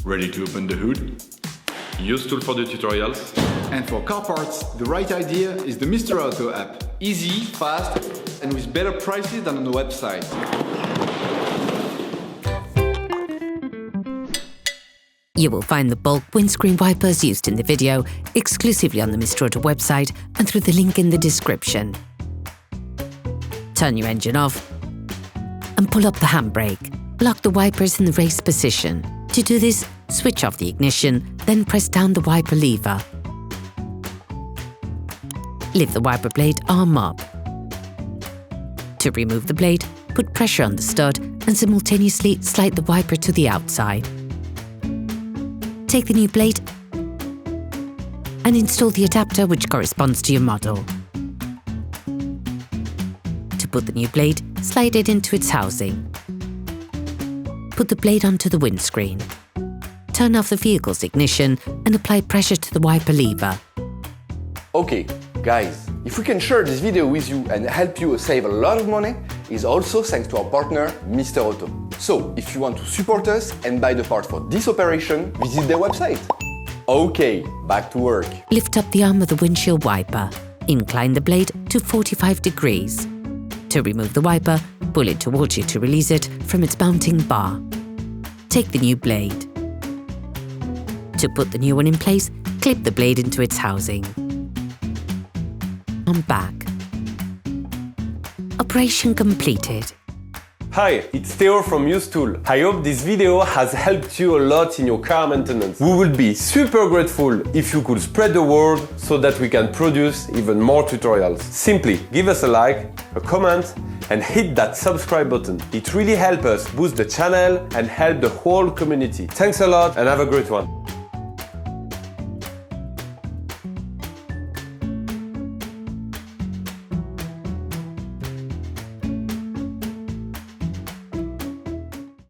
Ready to open the hood? UseTool for the tutorials. And for car parts, the right idea is the Mr. Auto app. Easy, fast, and with better prices than on the website. You will find the bulk windscreen wipers used in the video exclusively on the Mr. Auto website and through the link in the description. Turn your engine off and pull up the handbrake. Lock the wipers in the race position. To do this, switch off the ignition, then press down the wiper lever. Lift the wiper blade arm up. To remove the blade, put pressure on the stud and simultaneously slide the wiper to the outside. Take the new blade and install the adapter which corresponds to your model. To put the new blade, slide it into its housing. Put the blade onto the windscreen. Turn off the vehicle's ignition and apply pressure to the wiper lever. Okay, guys, if we can share this video with you and help you save a lot of money, it's also thanks to our partner, Mr. Auto. So, if you want to support us and buy the part for this operation, visit their website. Okay, back to work. Lift up the arm of the windshield wiper. Incline the blade to 45 degrees. To remove the wiper, pull it towards you to release it from its mounting bar. Take the new blade. To put the new one in place, clip the blade into its housing. On back. Operation completed. Hi, it's Theo from UseTool. I hope this video has helped you a lot in your car maintenance. We would be super grateful if you could spread the word so that we can produce even more tutorials. Simply give us a like, a comment, and hit that subscribe button. It really helps us boost the channel and help the whole community. Thanks a lot and have a great one.